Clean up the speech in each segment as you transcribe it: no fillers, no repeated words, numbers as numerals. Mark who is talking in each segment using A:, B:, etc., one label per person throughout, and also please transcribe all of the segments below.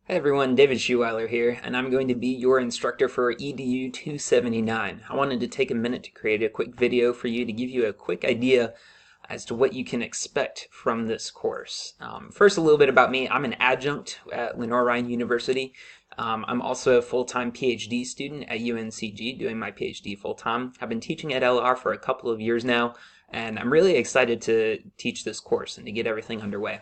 A: Hey everyone, David Schuweiler here, and I'm going to be your instructor for EDU 279. I wanted to take a minute to create a quick video for you to give you a quick idea as to what you can expect from this course. First, a little bit about me. I'm an adjunct at Lenoir-Rhyne University. I'm also a full-time PhD student at UNCG, doing my PhD full-time. I've been teaching at LR for a couple of years now, and I'm really excited to teach this course and to get everything underway.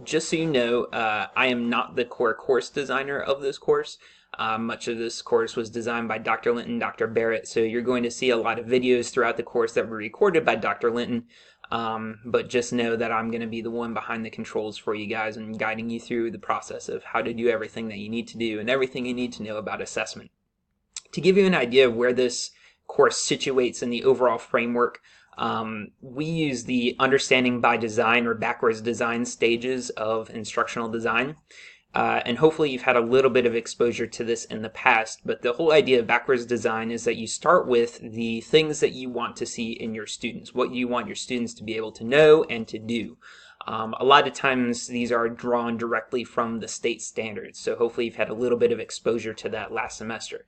A: Just so you know, I am not the core course designer of this course. Much of this course was designed by Dr. Linton, Dr. Barrett, so you're going to see a lot of videos throughout the course that were recorded by Dr. Linton, but just know that I'm going to be the one behind the controls for you guys and guiding you through the process of how to do everything that you need to do and everything you need to know about assessment. To give you an idea of where this course situates in the overall framework, we use the understanding by design or backwards design stages of instructional design. And hopefully you've had a little bit of exposure to this in the past, but the whole idea of backwards design is that you start with the things that you want to see in your students, what you want your students to be able to know and to do. A lot of times these are drawn directly from the state standards, so hopefully you've had a little bit of exposure to that last semester.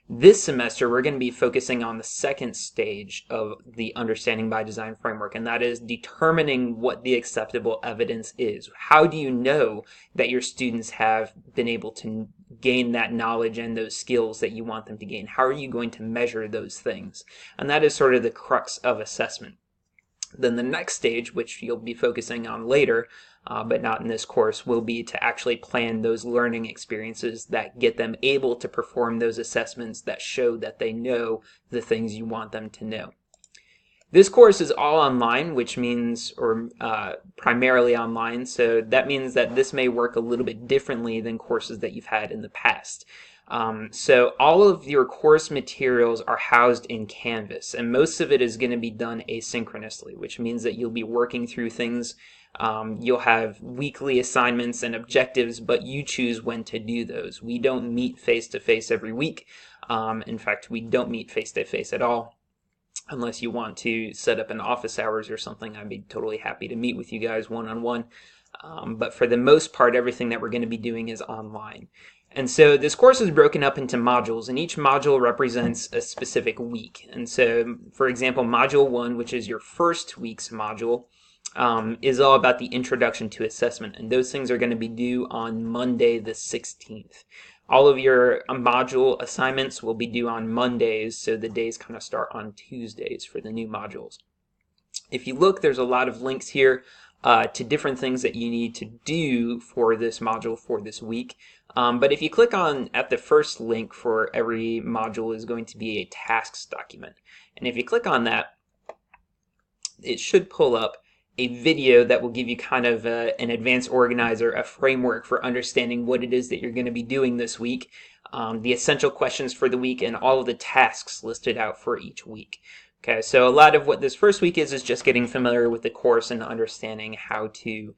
A: This semester, we're going to be focusing on the second stage of the Understanding by Design framework, and that is determining what the acceptable evidence is. How do you know that your students have been able to gain that knowledge and those skills that you want them to gain? How are you going to measure those things? And that is sort of the crux of assessment. Then the next stage, which you'll be focusing on later, but not in this course, will be to actually plan those learning experiences that get them able to perform those assessments that show that they know the things you want them to know. This course is all online, which means, or primarily online, so that means that this may work a little bit differently than courses that you've had in the past. So all of your course materials are housed in Canvas, and most of it is going to be done asynchronously, which means that you'll be working through things. You'll have weekly assignments and objectives, but you choose when to do those. We don't meet face-to-face every week. In fact, we don't meet face-to-face at all. Unless you want to set up an office hours or something, I'd be totally happy to meet with you guys one-on-one. But for the most part, everything that we're going to be doing is online. And so this course is broken up into modules, and each module represents a specific week. And so, for example, Module 1, which is your first week's module, is all about the introduction to assessment. And those things are going to be due on Monday the 16th. All of your module assignments will be due on Mondays, so the days kind of start on Tuesdays for the new modules. If you look, there's a lot of links here to different things that you need to do for this module for this week. But if you click on at the first link for every module is going to be a tasks document. And if you click on that, it should pull up a video that will give you kind of an advanced organizer, a framework for understanding what it is that you're going to be doing this week, the essential questions for the week, and all of the tasks listed out for each week. Okay, so a lot of what this first week is just getting familiar with the course and understanding how to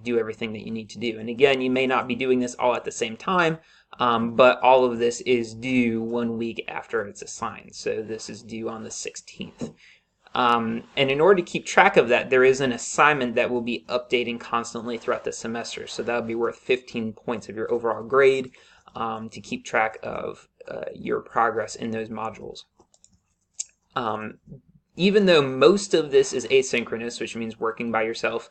A: do everything that you need to do. And again, you may not be doing this all at the same time, but all of this is due 1 week after it's assigned. So this is due on the 16th. And in order to keep track of that, there is an assignment that will be updating constantly throughout the semester. So that would be worth 15 points of your overall grade to keep track of your progress in those modules. Even though most of this is asynchronous, which means working by yourself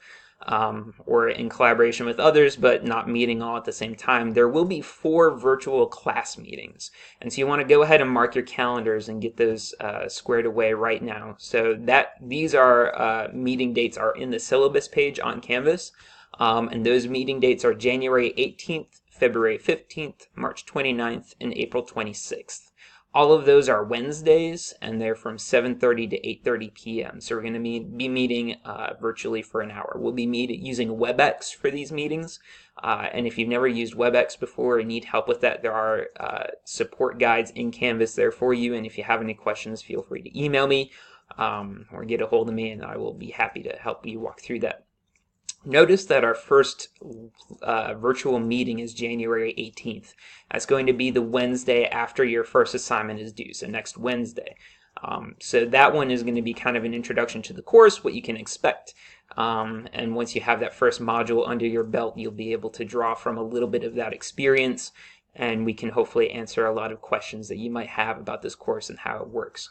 A: or in collaboration with others, but not meeting all at the same time, there will be 4 virtual class meetings. And so you want to go ahead and mark your calendars and get those squared away right now. So that these are meeting dates are in the syllabus page on Canvas. And those meeting dates are January 18th, February 15th, March 29th, and April 26th. All of those are Wednesdays, and they're from 7:30 to 8:30 p.m. So we're going to be meeting virtually for an hour. We'll be using WebEx for these meetings. And if you've never used WebEx before and need help with that, there are support guides in Canvas there for you. And if you have any questions, feel free to email me or get a hold of me, and I will be happy to help you walk through that. Notice that our first virtual meeting is January 18th. That's going to be the Wednesday after your first assignment is due, so next Wednesday. So that one is going to be kind of an introduction to the course, what you can expect. And once you have that first module under your belt, you'll be able to draw from a little bit of that experience, and we can hopefully answer a lot of questions that you might have about this course and how it works.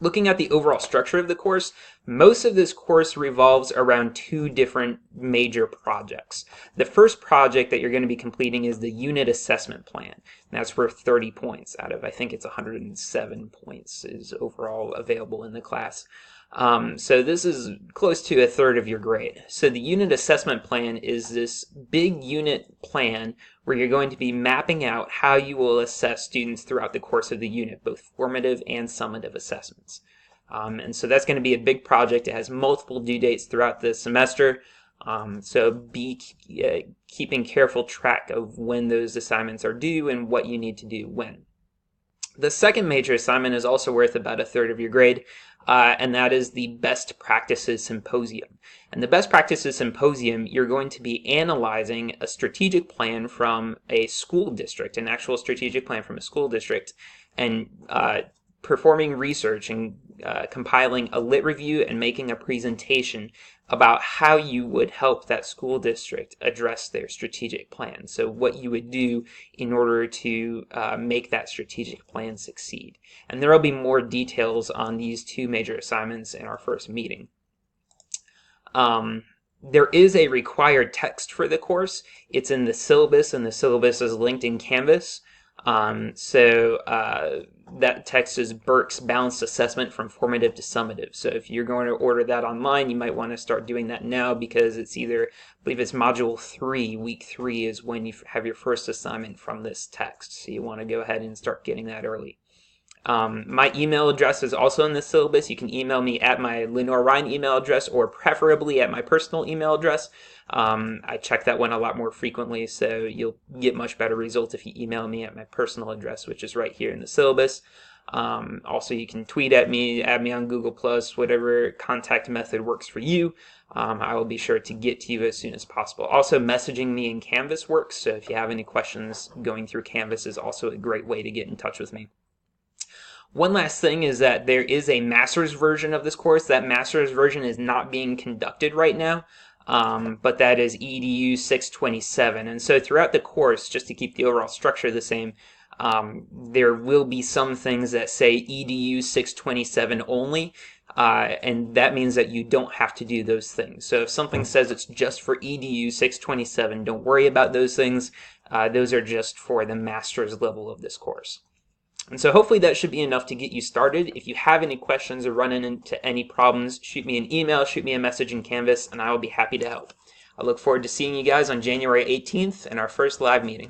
A: Looking at the overall structure of the course, most of this course revolves around two different major projects. The first project that you're going to be completing is the unit assessment plan. That's worth 30 points out of, I think it's 107 points is overall available in the class. So this is close to a third of your grade. So the unit assessment plan is this big unit plan where you're going to be mapping out how you will assess students throughout the course of the unit, both formative and summative assessments. And so that's going to be a big project. It has multiple due dates throughout the semester. So be keeping careful track of when those assignments are due and what you need to do when. The second major assignment is also worth about a third of your grade, and that is the Best Practices Symposium. And the Best Practices Symposium, you're going to be analyzing a strategic plan from a school district, an actual strategic plan from a school district, and performing research and compiling a lit review and making a presentation about how you would help that school district address their strategic plan. So what you would do in order to make that strategic plan succeed. And there will be more details on these two major assignments in our first meeting. There is a required text for the course. It's in the syllabus, and the syllabus is linked in Canvas. That text is Burke's Balanced Assessment from Formative to Summative. So if you're going to order that online, you might want to start doing that now, because it's either, I believe it's Module 3, Week 3 is when you have your first assignment from this text. So you want to go ahead and start getting that early. My email address is also in the syllabus. You can email me at my Lenore Ryan email address, or preferably at my personal email address. I check that one a lot more frequently, so you'll get much better results if you email me at my personal address, which is right here in the syllabus. Also, you can tweet at me, add me on Google+, whatever contact method works for you. I will be sure to get to you as soon as possible. Also, messaging me in Canvas works, so if you have any questions, going through Canvas is also a great way to get in touch with me. One last thing is that there is a master's version of this course. That master's version is not being conducted right now, but that is EDU 627. And so throughout the course, just to keep the overall structure the same, there will be some things that say EDU 627 only, and that means that you don't have to do those things. So if something says it's just for EDU 627, don't worry about those things. Those are just for the master's level of this course. And so hopefully that should be enough to get you started. If you have any questions or run into any problems, shoot me an email, shoot me a message in Canvas, and I will be happy to help. I look forward to seeing you guys on January 18th in our first live meeting.